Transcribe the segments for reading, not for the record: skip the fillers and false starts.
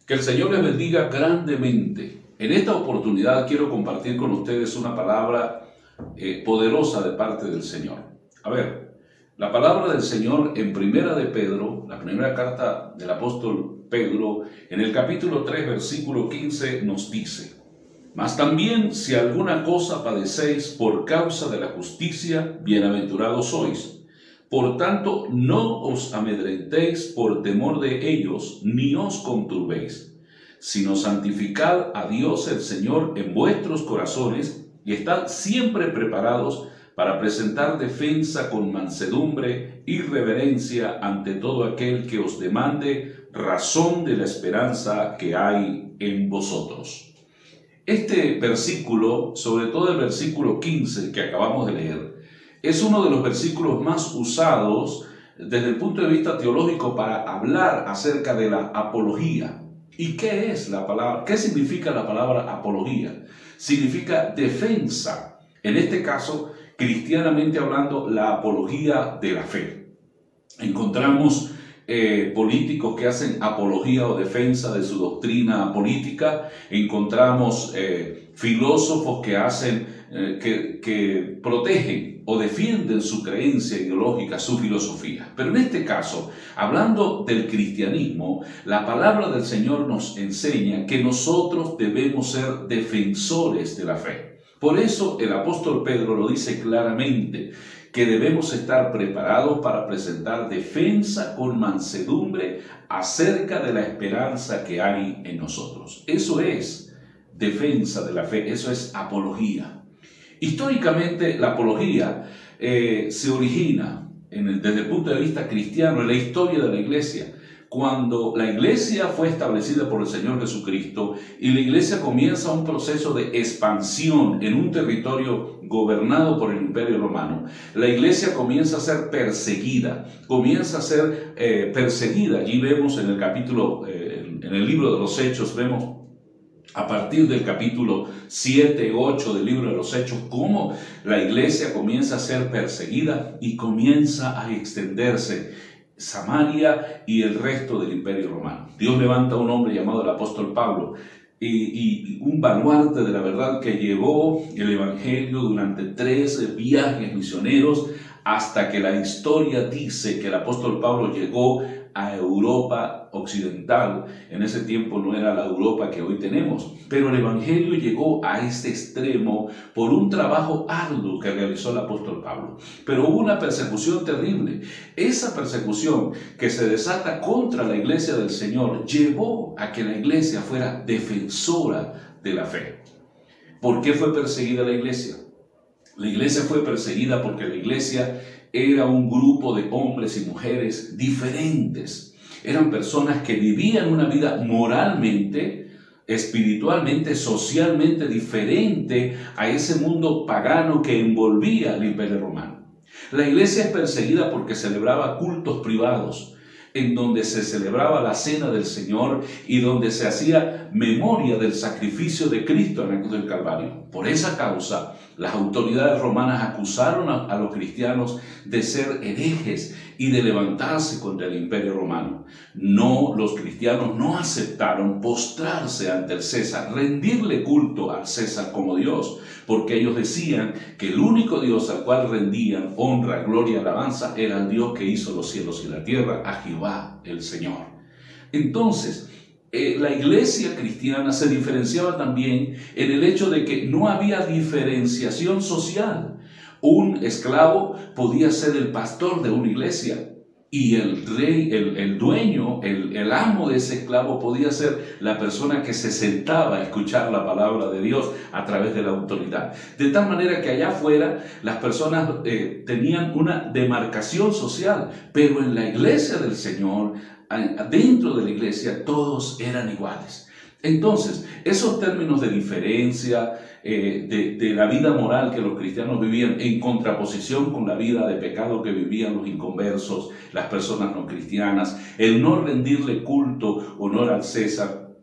Que el Señor les bendiga grandemente. En esta oportunidad quiero compartir con ustedes una palabra poderosa de parte del Señor. A ver, la palabra del Señor en Primera de Pedro, la primera carta del apóstol Pedro, en el capítulo 3, versículo 15, nos dice: Mas también si alguna cosa padecéis por causa de la justicia, bienaventurados sois. Por tanto, no os amedrentéis por temor de ellos, ni os conturbéis, sino santificad a Dios el Señor en vuestros corazones, y estad siempre preparados para presentar defensa con mansedumbre y reverencia ante todo aquel que os demande razón de la esperanza que hay en vosotros. Este versículo, sobre todo el versículo 15 que acabamos de leer, es uno de los versículos más usados desde el punto de vista teológico para hablar acerca de la apología. ¿Y qué es la palabra? ¿Qué significa la palabra apología? Significa defensa. En este caso, cristianamente hablando, la apología de la fe. Encontramos políticos que hacen apología o defensa de su doctrina política. Encontramos filósofos que hacen, que protegen o defienden su creencia ideológica, su filosofía. Pero en este caso, hablando del cristianismo, la palabra del Señor nos enseña que nosotros debemos ser defensores de la fe. Por eso el apóstol Pedro lo dice claramente, que debemos estar preparados para presentar defensa con mansedumbre acerca de la esperanza que hay en nosotros. Eso es defensa de la fe, eso es apología. Históricamente, la apología se origina desde el punto de vista cristiano, en la historia de la iglesia, cuando la iglesia fue establecida por el Señor Jesucristo y la iglesia comienza un proceso de expansión en un territorio gobernado por el Imperio Romano. La iglesia comienza a ser perseguida, Allí vemos en el capítulo, en el libro de los Hechos, vemos a partir del capítulo 7, 8 del libro de los Hechos, cómo la iglesia comienza a ser perseguida y comienza a extenderse Samaria y el resto del Imperio Romano. Dios levanta a un hombre llamado el apóstol Pablo y un baluarte de la verdad que llevó el Evangelio durante 3 viajes misioneros hasta que la historia dice que el apóstol Pablo llegó a Europa occidental. En ese tiempo no era la Europa que hoy tenemos, pero el Evangelio llegó a este extremo por un trabajo arduo que realizó el apóstol Pablo. Pero hubo una persecución terrible. Esa persecución que se desata contra la iglesia del Señor llevó a que la iglesia fuera defensora de la fe. ¿Por qué fue perseguida la iglesia? La iglesia fue perseguida porque la iglesia era un grupo de hombres y mujeres diferentes. Eran personas que vivían una vida moralmente, espiritualmente, socialmente diferente a ese mundo pagano que envolvía al Imperio Romano. La iglesia es perseguida porque celebraba cultos privados, en donde se celebraba la cena del Señor y donde se hacía memoria del sacrificio de Cristo en la cruz del Calvario. Por esa causa, las autoridades romanas acusaron a los cristianos de ser herejes y de levantarse contra el Imperio Romano. Los cristianos no aceptaron postrarse ante el César, rendirle culto al César como Dios, porque ellos decían que el único Dios al cual rendían honra, gloria y alabanza era el Dios que hizo los cielos y la tierra, a Jehová el Señor. Entonces, la iglesia cristiana se diferenciaba también en el hecho de que no había diferenciación social. Un esclavo podía ser el pastor de una iglesia y el rey, el dueño, el amo de ese esclavo podía ser la persona que se sentaba a escuchar la palabra de Dios a través de la autoridad. De tal manera que allá afuera las personas tenían una demarcación social, pero en la iglesia del Señor, dentro de la iglesia, todos eran iguales. Entonces, esos términos de diferencia, de la vida moral que los cristianos vivían en contraposición con la vida de pecado que vivían los inconversos, las personas no cristianas, el no rendirle culto, honor al César,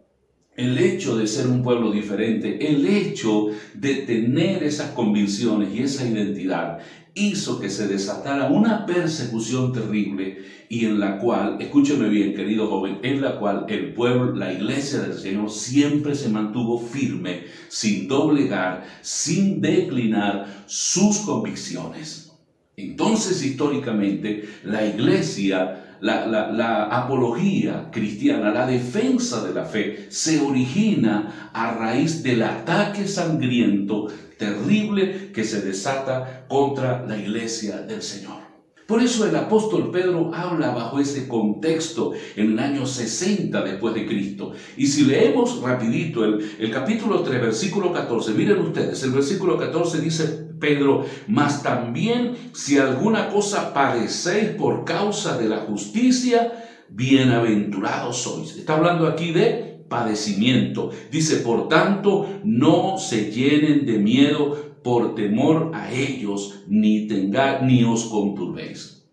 el hecho de ser un pueblo diferente, el hecho de tener esas convicciones y esa identidad, hizo que se desatara una persecución terrible y en la cual, escúcheme bien, querido joven, en la cual el pueblo, la iglesia del Señor siempre se mantuvo firme, sin doblegar, sin declinar sus convicciones. Entonces, históricamente, la iglesia, la apología cristiana, la defensa de la fe, se origina a raíz del ataque sangriento, terrible, que se desata contra la iglesia del Señor. Por eso el apóstol Pedro habla bajo ese contexto en el año 60 después de Cristo. Y si leemos rapidito el capítulo 3, versículo 14, miren ustedes, el versículo 14 dice Pedro: mas también si alguna cosa padecéis por causa de la justicia, bienaventurados sois. Está hablando aquí de padecimiento. Dice: por tanto, no se llenen de miedo por temor a ellos, ni os conturbéis.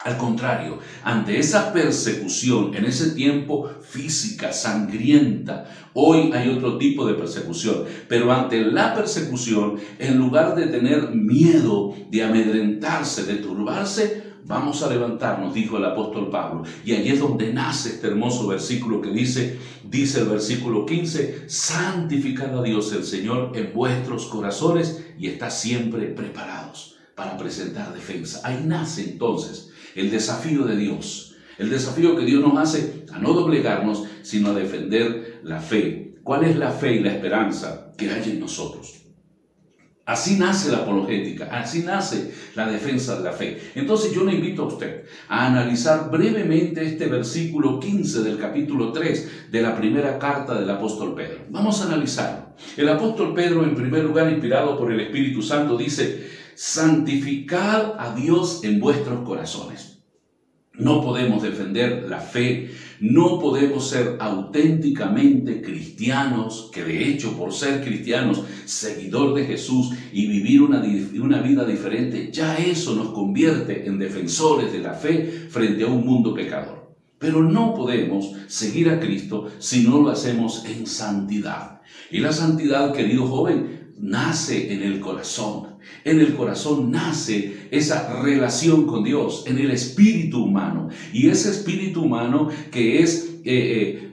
Al contrario, ante esa persecución, en ese tiempo física, sangrienta, hoy hay otro tipo de persecución, pero ante la persecución, en lugar de tener miedo, de amedrentarse, de turbarse, vamos a levantarnos, dijo el apóstol Pablo. Y allí es donde nace este hermoso versículo que dice el versículo 15: santificad a Dios el Señor en vuestros corazones y estad siempre preparados para presentar defensa. Ahí nace entonces el desafío de Dios, el desafío que Dios nos hace a no doblegarnos, sino a defender la fe. ¿Cuál es la fe y la esperanza que hay en nosotros? Así nace la apologética, así nace la defensa de la fe. Entonces yo le invito a usted a analizar brevemente este versículo 15 del capítulo 3 de la primera carta del apóstol Pedro. Vamos a analizarlo. El apóstol Pedro, en primer lugar, inspirado por el Espíritu Santo, dice: santificad a Dios en vuestros corazones. No podemos defender la fe, no podemos ser auténticamente cristianos, que de hecho por ser cristianos, seguidor de Jesús y vivir una vida diferente, ya eso nos convierte en defensores de la fe frente a un mundo pecador. Pero no podemos seguir a Cristo si no lo hacemos en santidad. Y la santidad, querido joven, nace en el corazón. En el corazón nace esa relación con Dios, en el espíritu humano. Y ese espíritu humano que es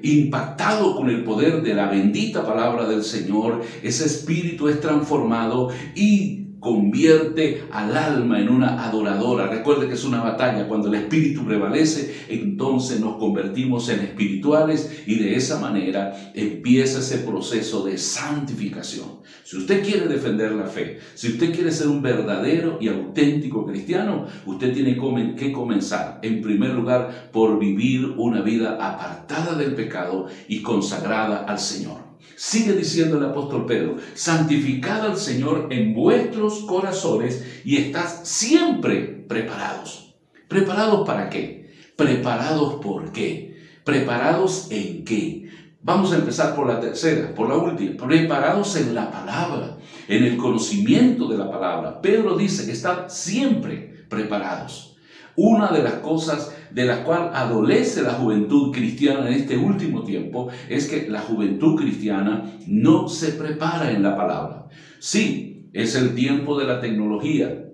impactado con el poder de la bendita palabra del Señor, ese espíritu es transformado y convierte al alma en una adoradora. Recuerde que es una batalla. Cuando el espíritu prevalece, entonces nos convertimos en espirituales y de esa manera empieza ese proceso de santificación. Si usted quiere defender la fe, si usted quiere ser un verdadero y auténtico cristiano, usted tiene que comenzar, en primer lugar, por vivir una vida apartada del pecado y consagrada al Señor. Sigue diciendo el apóstol Pedro: santificad al Señor en vuestros corazones y estad siempre preparados. ¿Preparados para qué? ¿Preparados por qué? ¿Preparados en qué? Vamos a empezar por la tercera, por la última. Preparados en la palabra, en el conocimiento de la palabra. Pedro dice que están siempre preparados. Una de las cosas de las cuales adolece la juventud cristiana en este último tiempo es que la juventud cristiana no se prepara en la palabra. Sí, es el tiempo de la tecnología.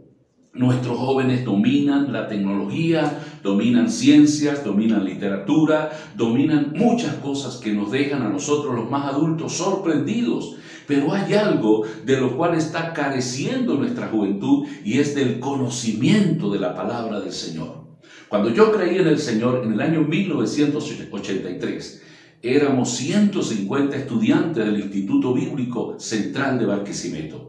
Nuestros jóvenes dominan la tecnología, dominan ciencias, dominan literatura, dominan muchas cosas que nos dejan a nosotros los más adultos sorprendidos. Pero hay algo de lo cual está careciendo nuestra juventud y es del conocimiento de la palabra del Señor. Cuando yo creí en el Señor en el año 1983, éramos 150 estudiantes del Instituto Bíblico Central de Barquisimeto.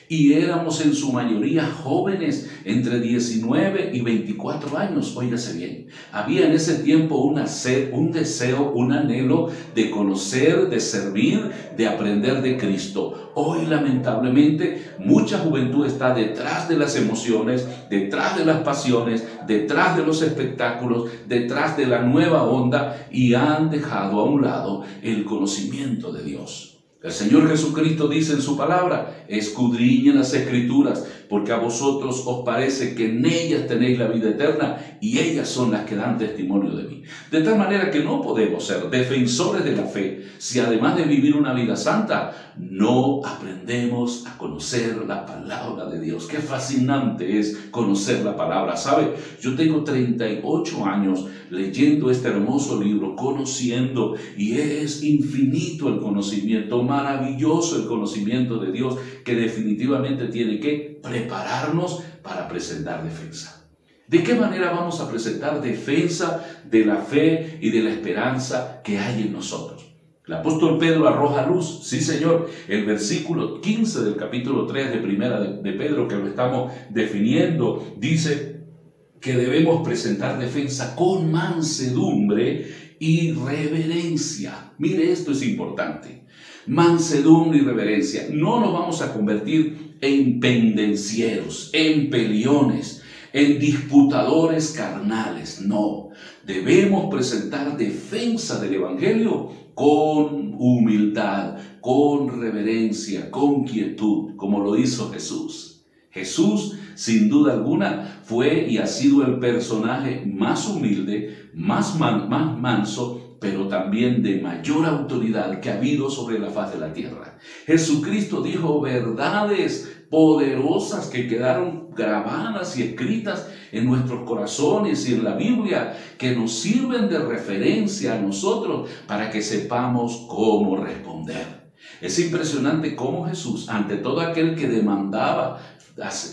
Y éramos en su mayoría jóvenes entre 19 y 24 años, óigase bien. Había en ese tiempo una sed, un deseo, un anhelo de conocer, de servir, de aprender de Cristo. Hoy, lamentablemente, mucha juventud está detrás de las emociones, detrás de las pasiones, detrás de los espectáculos, detrás de la nueva onda y han dejado a un lado el conocimiento de Dios. El Señor Jesucristo dice en su palabra: escudriñen las Escrituras, porque a vosotros os parece que en ellas tenéis la vida eterna y ellas son las que dan testimonio de mí. De tal manera que no podemos ser defensores de la fe si además de vivir una vida santa, no aprendemos a conocer la palabra de Dios. Qué fascinante es conocer la palabra. ¿Sabe? Yo tengo 38 años leyendo este hermoso libro, conociendo, y es infinito el conocimiento, maravilloso el conocimiento de Dios, que definitivamente tiene que prepararnos para presentar defensa. ¿De qué manera vamos a presentar defensa de la fe y de la esperanza que hay en nosotros? El apóstol Pedro arroja luz, sí señor, el versículo 15 del capítulo 3 de Primera de Pedro, que lo estamos definiendo, dice que debemos presentar defensa con mansedumbre y reverencia. Mire, esto es importante. Mansedumbre y reverencia. No nos vamos a convertir en pendencieros, en peleones, en disputadores carnales. No, debemos presentar defensa del Evangelio con humildad, con reverencia, con quietud, como lo hizo Jesús. Jesús, sin duda alguna, fue y ha sido el personaje más humilde, más manso, pero también de mayor autoridad que ha habido sobre la faz de la tierra. Jesucristo dijo verdades poderosas que quedaron grabadas y escritas en nuestros corazones y en la Biblia, que nos sirven de referencia a nosotros para que sepamos cómo responder. Es impresionante cómo Jesús, ante todo aquel que demandaba,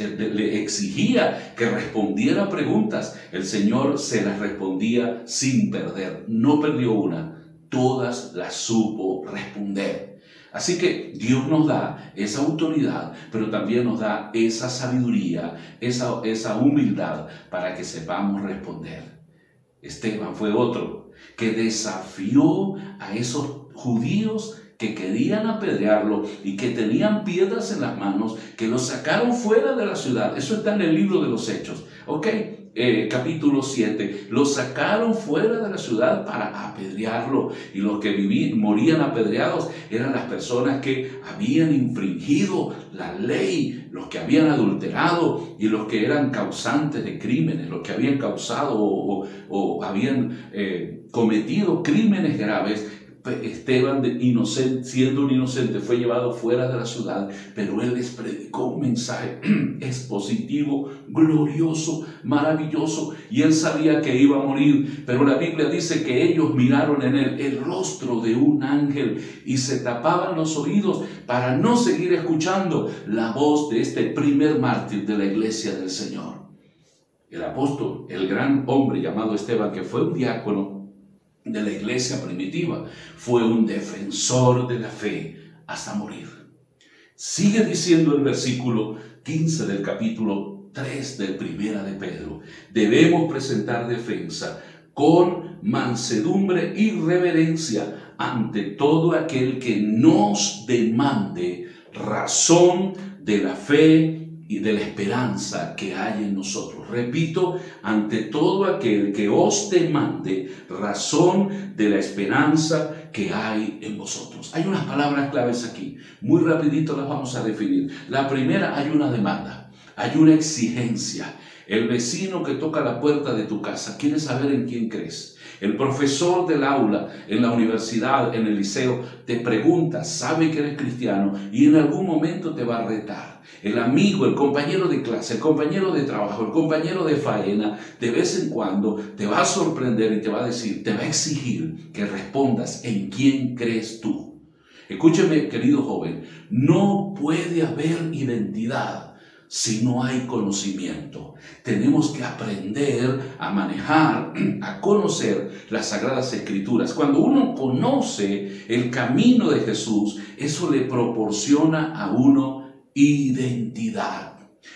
le exigía que respondiera preguntas, el Señor se las respondía sin perder. No perdió una, todas las supo responder. Así que Dios nos da esa autoridad, pero también nos da esa sabiduría, esa humildad para que sepamos responder. Esteban fue otro que desafió a esos judíos que querían apedrearlo y que tenían piedras en las manos, que lo sacaron fuera de la ciudad. Eso está en el libro de los Hechos, capítulo 7. Lo sacaron fuera de la ciudad para apedrearlo, y los que morían apedreados eran las personas que habían infringido la ley, los que habían adulterado y los que eran causantes de crímenes, los que habían causado o habían cometido crímenes graves. Esteban, siendo un inocente, fue llevado fuera de la ciudad, pero él les predicó un mensaje expositivo, glorioso, maravilloso, y él sabía que iba a morir, pero la Biblia dice que ellos miraron en él el rostro de un ángel y se tapaban los oídos para no seguir escuchando la voz de este primer mártir de la iglesia del Señor. El apóstol, el gran hombre llamado Esteban, que fue un diácono de la iglesia primitiva, fue un defensor de la fe hasta morir. Sigue diciendo el versículo 15 del capítulo 3 del Primera de Pedro: debemos presentar defensa con mansedumbre y reverencia ante todo aquel que nos demande razón de la fe y de la esperanza que hay en nosotros. Repito, ante todo aquel que os demande razón de la esperanza que hay en vosotros. Hay unas palabras claves aquí, muy rapidito las vamos a definir. La primera, hay una demanda, hay una exigencia. El vecino que toca la puerta de tu casa quiere saber en quién crees. El profesor del aula, en la universidad, en el liceo, te pregunta, sabe que eres cristiano y en algún momento te va a retar. El amigo, el compañero de clase, el compañero de trabajo, el compañero de faena, de vez en cuando te va a sorprender y te va a decir, te va a exigir que respondas en quién crees tú. Escúcheme, querido joven, no puede haber identidad si no hay conocimiento. Tenemos que aprender a manejar, a conocer las Sagradas Escrituras. Cuando uno conoce el camino de Jesús, eso le proporciona a uno identidad.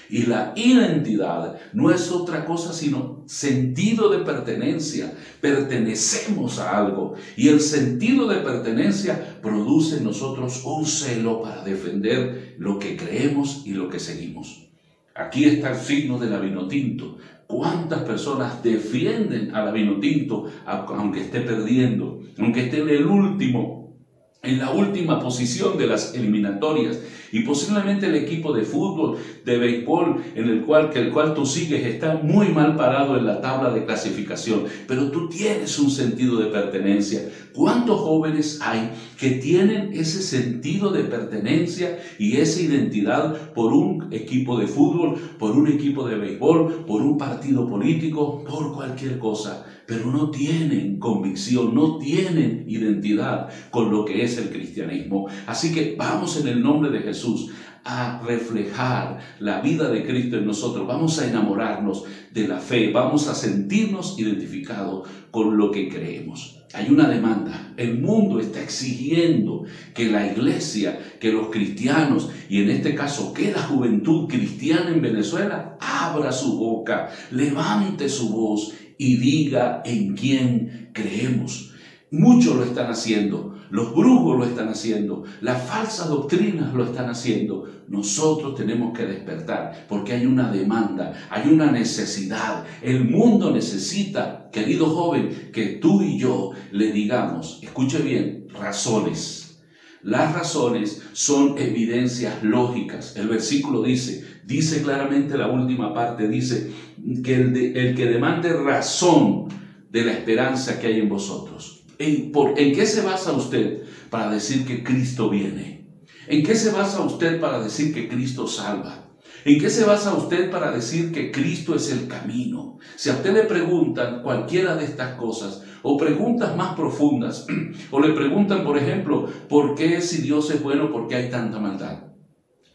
Y la identidad no es otra cosa sino sentido de pertenencia. Pertenecemos a algo y el sentido de pertenencia produce en nosotros un celo para defender lo que creemos y lo que seguimos. Aquí está el signo de la Vinotinto. ¿Cuántas personas defienden a la Vinotinto aunque esté perdiendo, aunque esté en el último en la última posición de las eliminatorias, y posiblemente el equipo de fútbol, de béisbol, el cual tú sigues, está muy mal parado en la tabla de clasificación, pero tú tienes un sentido de pertenencia. ¿Cuántos jóvenes hay que tienen ese sentido de pertenencia y esa identidad por un equipo de fútbol, por un equipo de béisbol, por un partido político, por cualquier cosa? Pero no tienen convicción, no tienen identidad con lo que es el cristianismo. Así que vamos en el nombre de Jesús a reflejar la vida de Cristo en nosotros. Vamos a enamorarnos de la fe, vamos a sentirnos identificados con lo que creemos. Hay una demanda. El mundo está exigiendo que la iglesia, que los cristianos, y en este caso que la juventud cristiana en Venezuela, abra su boca, levante su voz y diga en quién creemos. Muchos lo están haciendo, los brujos lo están haciendo, las falsas doctrinas lo están haciendo. Nosotros tenemos que despertar porque hay una demanda, hay una necesidad. El mundo necesita, querido joven, que tú y yo le digamos, escuche bien, razones. Las razones son evidencias lógicas. El versículo dice claramente la última parte, dice que el que demande razón de la esperanza que hay en vosotros. ¿En qué se basa usted para decir que Cristo viene? ¿En qué se basa usted para decir que Cristo salva? ¿En qué se basa usted para decir que Cristo es el camino? Si a usted le preguntan cualquiera de estas cosas, o preguntas más profundas, o le preguntan, por ejemplo, ¿por qué si Dios es bueno, por qué hay tanta maldad?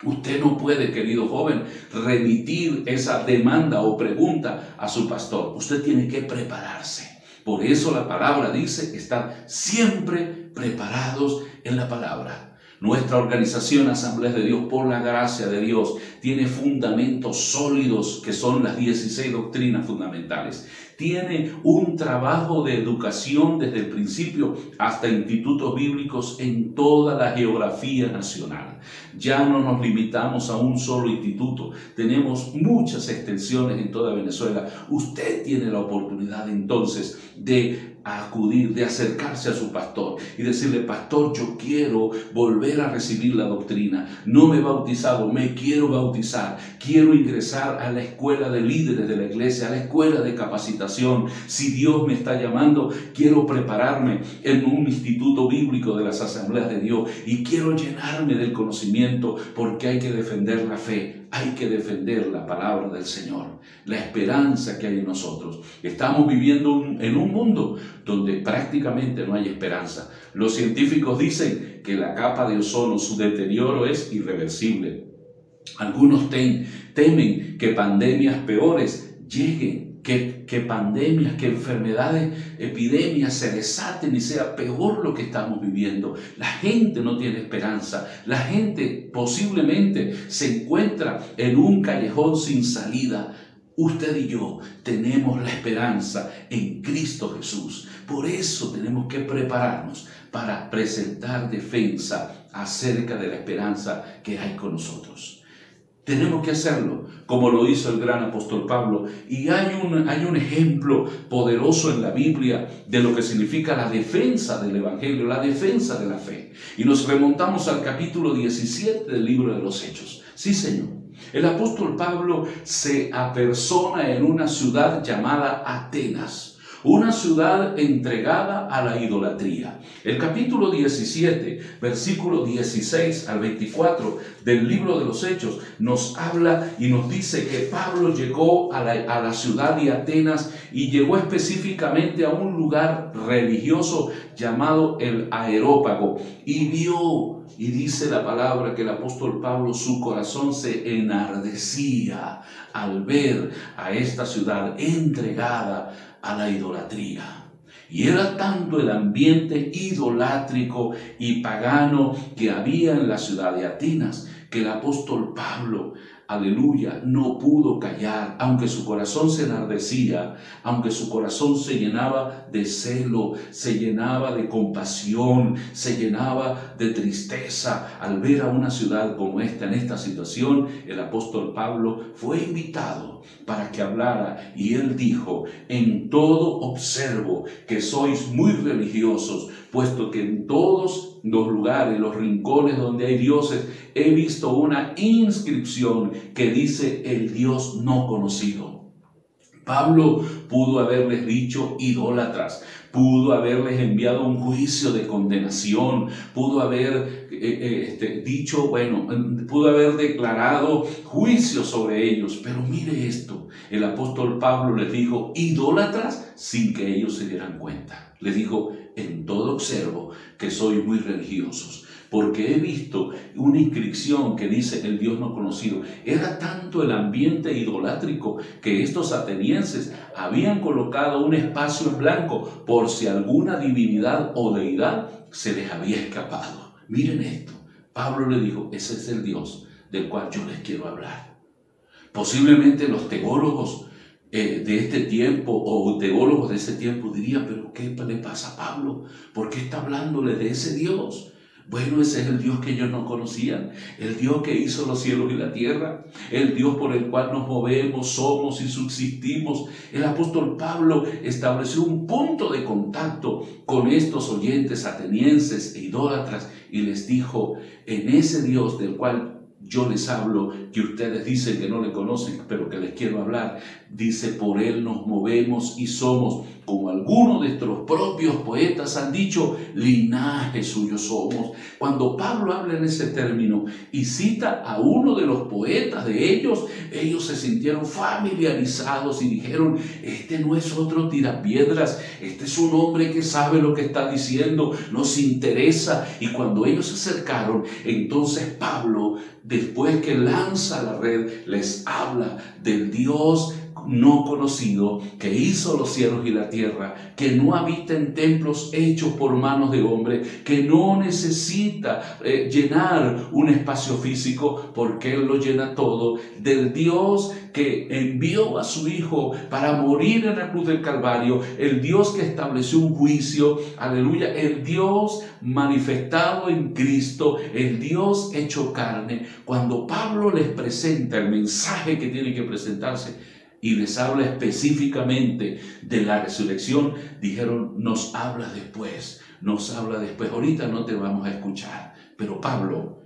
Usted no puede, querido joven, remitir esa demanda o pregunta a su pastor. Usted tiene que prepararse. Por eso la palabra dice, estar siempre preparados en la palabra. Nuestra organización Asamblea de Dios, por la gracia de Dios, tiene fundamentos sólidos que son las 16 doctrinas fundamentales. Tiene un trabajo de educación desde el principio hasta institutos bíblicos en toda la geografía nacional. Ya no nos limitamos a un solo instituto, tenemos muchas extensiones en toda Venezuela. Usted tiene la oportunidad entonces de acudir, de acercarse a su pastor y decirle: pastor, yo quiero volver a recibir la doctrina, no me he bautizado, me quiero bautizar, quiero ingresar a la escuela de líderes de la iglesia, a la escuela de capacitación. Si Dios me está llamando, quiero prepararme en un instituto bíblico de las Asambleas de Dios y quiero llenarme del conocimiento, porque hay que defender la fe, hay que defender la palabra del Señor, la esperanza que hay en nosotros. Estamos viviendo en un mundo donde prácticamente no hay esperanza. Los científicos dicen que la capa de ozono, su deterioro es irreversible. Algunos temen que pandemias peores lleguen, que pandemias, que enfermedades, epidemias se desaten y sea peor lo que estamos viviendo. La gente no tiene esperanza. La gente posiblemente se encuentra en un callejón sin salida. Usted y yo tenemos la esperanza en Cristo Jesús. Por eso tenemos que prepararnos para presentar defensa acerca de la esperanza que hay con nosotros. Tenemos que hacerlo como lo hizo el gran apóstol Pablo. Y hay un ejemplo poderoso en la Biblia de lo que significa la defensa del Evangelio, la defensa de la fe. Y nos remontamos al capítulo 17 del libro de los Hechos. Sí, Señor. El apóstol Pablo se apersona en una ciudad llamada Atenas, una ciudad entregada a la idolatría. El capítulo 17, versículo 16 al 24 del libro de los Hechos nos habla y nos dice que Pablo llegó a la ciudad de Atenas y llegó específicamente a un lugar religioso llamado el Areópago y vio, y dice la palabra que el apóstol Pablo, su corazón se enardecía al ver a esta ciudad entregada a la idolatría. Y era tanto el ambiente idolátrico y pagano que había en la ciudad de Atenas que el apóstol Pablo, aleluya, no pudo callar, aunque su corazón se enardecía, aunque su corazón se llenaba de celo, se llenaba de compasión, se llenaba de tristeza al ver a una ciudad como esta en esta situación. El apóstol Pablo fue invitado para que hablara y él dijo: en todo observo que sois muy religiosos, puesto que en todos los lugares, los rincones donde hay dioses, he visto una inscripción que dice el Dios no conocido. Pablo pudo haberles dicho idólatras, pudo haberles enviado un juicio de condenación, pudo haber pudo haber declarado juicio sobre ellos. Pero mire esto, el apóstol Pablo les dijo idólatras sin que ellos se dieran cuenta. Les dijo, en todo observo que sois muy religiosos, porque he visto una inscripción que dice el Dios no conocido. Era tanto el ambiente idolátrico que estos atenienses habían colocado un espacio en blanco por si alguna divinidad o deidad se les había escapado. Miren esto, Pablo le dijo, ese es el Dios del cual yo les quiero hablar. Posiblemente los teólogos de este tiempo o teólogos de ese tiempo dirían, pero ¿qué le pasa a Pablo? ¿Por qué está hablándole de ese Dios? Bueno, ese es el Dios que ellos no conocían, el Dios que hizo los cielos y la tierra, el Dios por el cual nos movemos, somos y subsistimos. El apóstol Pablo estableció un punto de contacto con estos oyentes atenienses e idólatras y les dijo, en ese Dios del cual yo les hablo, que ustedes dicen que no le conocen, pero que les quiero hablar, dice, por él nos movemos y somos, como algunos de nuestros propios poetas han dicho, linaje suyo somos. Cuando Pablo habla en ese término y cita a uno de los poetas de ellos se sintieron familiarizados y dijeron, este no es otro tirapiedras, este es un hombre que sabe lo que está diciendo, nos interesa. Y cuando ellos se acercaron, entonces Pablo, después que lanza la red, les habla del Dios no conocido, que hizo los cielos y la tierra, que no habita en templos hechos por manos de hombre, que no necesita llenar un espacio físico, porque Él lo llena todo, del Dios que envió a su Hijo para morir en la cruz del Calvario, el Dios que estableció un juicio, aleluya, el Dios manifestado en Cristo, el Dios hecho carne. Cuando Pablo les presenta el mensaje que tiene que presentarse, y les habla específicamente de la resurrección, dijeron, nos habla después, ahorita no te vamos a escuchar. Pero Pablo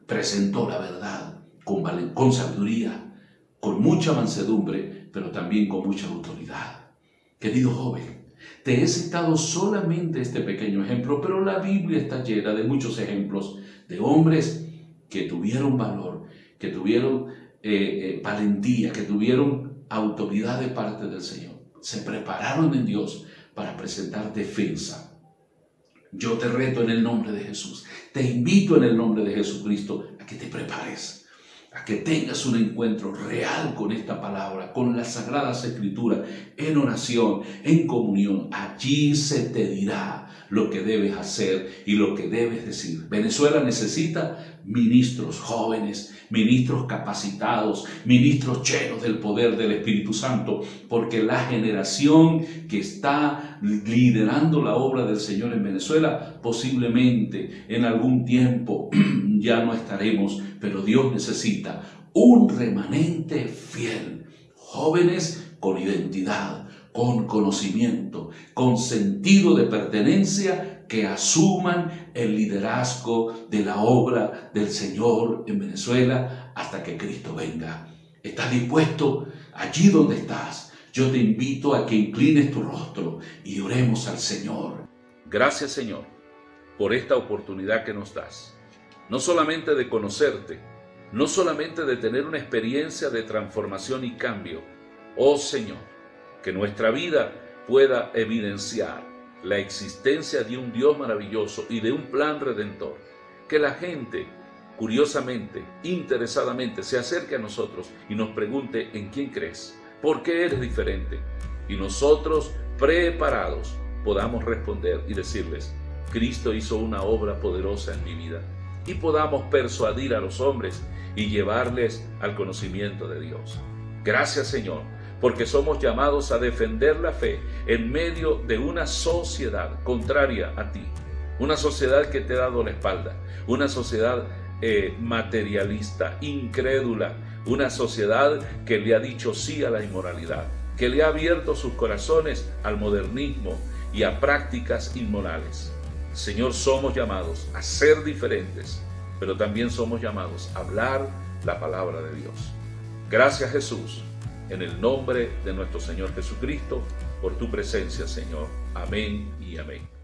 presentó la verdad con sabiduría, con mucha mansedumbre, pero también con mucha autoridad. Querido joven, te he citado solamente este pequeño ejemplo, pero la Biblia está llena de muchos ejemplos de hombres que tuvieron valor, que tuvieron valentía, que tuvieron autoridad de parte del Señor. Se prepararon en Dios para presentar defensa. Yo te reto en el nombre de Jesús, te invito en el nombre de Jesucristo a que te prepares, a que tengas un encuentro real con esta palabra, con las Sagradas Escrituras, en oración, en comunión. Allí se te dirá lo que debes hacer y lo que debes decir. Venezuela necesita ministros jóvenes, ministros capacitados, ministros llenos del poder del Espíritu Santo, porque la generación que está liderando la obra del Señor en Venezuela, posiblemente en algún tiempo ya no estaremos, pero Dios necesita un remanente fiel, jóvenes con identidad, con conocimiento, con sentido de pertenencia, que asuman el liderazgo de la obra del Señor en Venezuela hasta que Cristo venga. ¿Estás dispuesto? Allí donde estás, yo te invito a que inclines tu rostro y oremos al Señor. Gracias, Señor, por esta oportunidad que nos das, no solamente de conocerte, no solamente de tener una experiencia de transformación y cambio. Oh Señor, que nuestra vida pueda evidenciar la existencia de un Dios maravilloso y de un plan redentor. Que la gente, curiosamente, interesadamente, se acerque a nosotros y nos pregunte en quién crees, por qué eres diferente. Y nosotros, preparados, podamos responder y decirles, Cristo hizo una obra poderosa en mi vida. Y podamos persuadir a los hombres y llevarles al conocimiento de Dios. Gracias, Señor, porque somos llamados a defender la fe en medio de una sociedad contraria a ti, una sociedad que te ha dado la espalda, una sociedad materialista, incrédula, una sociedad que le ha dicho sí a la inmoralidad, que le ha abierto sus corazones al modernismo y a prácticas inmorales. Señor, somos llamados a ser diferentes, pero también somos llamados a hablar la palabra de Dios. Gracias, Jesús, en el nombre de nuestro Señor Jesucristo, por tu presencia, Señor. Amén y amén.